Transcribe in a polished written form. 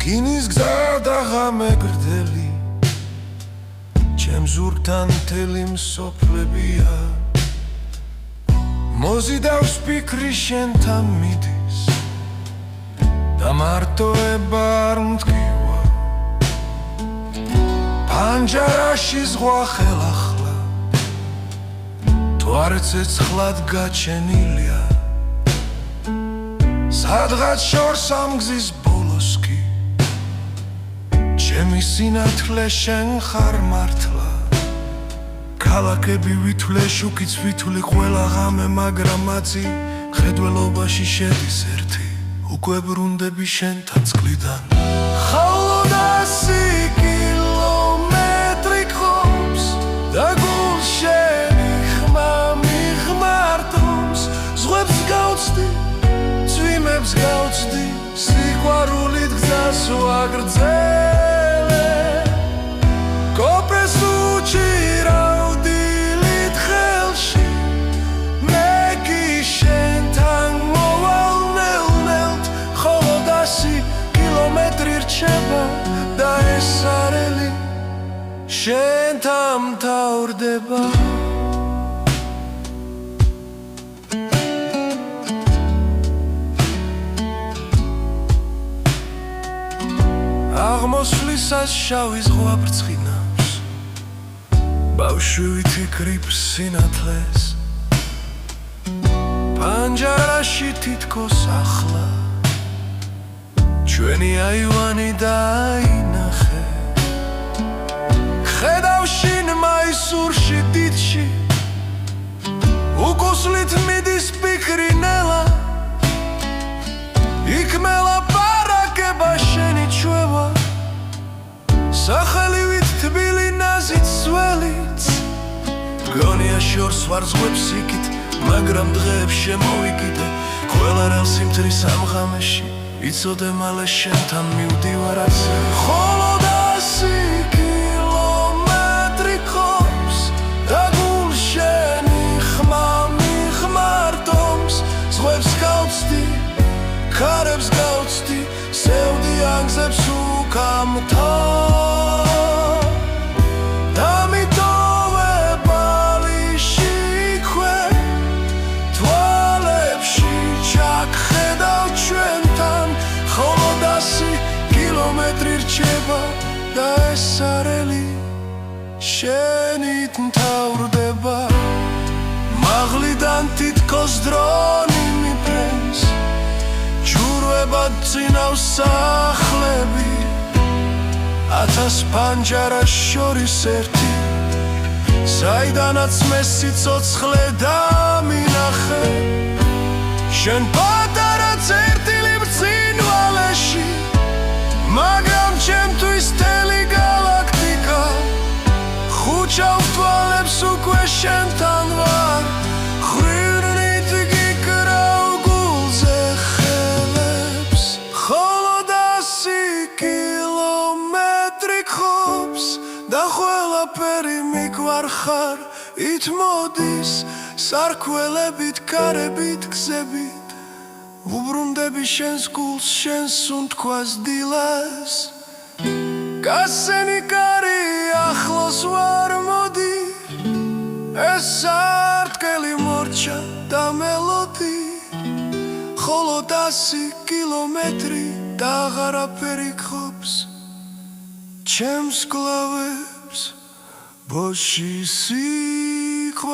რკინის გზა და ღამე გრდელი ჩემს ზურგთან მთელი მსოფლებია მოზიდავს ფიქრი შენთან მიდის და მარტოება არ მткиვა პანჯარაში ზღვა ხელახლა თუ არ ცეცხლად გაჩენილია სადღაც შორს ამ გზის ბოლოს კი ჩემი სინათლე შენ ხარ მართლა ქალაქები ვითვლე შუქიც ვითვლი ყველა ღამე მაგრამ მათი ხედველობაში შედის ერთი უკვე ბრუნდები შენთან წყლიდან ხოლო და 100 კილომეტრი გხობს და გულშენი ხმა მიღმართობს ზღვებს გავწდი წვიმებს გავწდი სიყვარულით გზას ვაგრძელე კოპრეს უჭირავ დილით ხელში მე კი შენთან მოვალ ნელ-ნელთ ხოლო და 100 კილომეტრი რჩება და ეს არელი შენთან მთავრდება აღმოსვლისას შავი ზღვა ბრწყინავს ბავშვი ვიფიქრებს სინათლეს პანჯარაში თითქოს ახლა ჩვენი აივანი დაინახე ხედავ შინ მაისურში დიდში უკუსლით მიდის ფიქრი ნელა იქ მელაპარაკება შენი ჩვევა სახელივით თბილი ნაზით სველიც გონია შორს ვარ ზღვებს იქით მაგრამ დღეებს შემოვიკიდე ყველა რელს იმთრის ამ ღამეში იცოდე მალე შენთან მივდივარ ასე ხოლო და 100 კილომეტრი გხობს და გულშენი ხმა მიღმართობს ზღვებს გავწდი ქარებს გავწდი სევდი ანგზებს უკამთა და ეს არელი შენით მთავრდება მაღლიდან თითქოს დრონი მიფრენს ჯურვებად წინავს სახლები 1000 პანჯარას შორის ერთი საიდანაც მე სიცოცხლე დამინახე შენ პატარა წერტილი ბრწყინვალეში მაგრამ ჩემთვის თელი გალაქტიკა ხუჭავ თვალებს უკვე შენთან ვარ ხვირნით გიკრავ გულზე ხელებს ხოლო და 100 კილომეტრი გხობს და ყველაფერი მიგვარხარ ით მოდის სარქველებით ქარებით გზებით უბრუნდები შენს გულს შენს უნთქვას დილას გასცენი კარი ახლოს ვარ მოდი ეს არტყელი მორჩა და მელოდი ხოლო და 100 კილომეტრი და აღარაფერი გხობს ჩემს გლავებს ბოში სიყვარული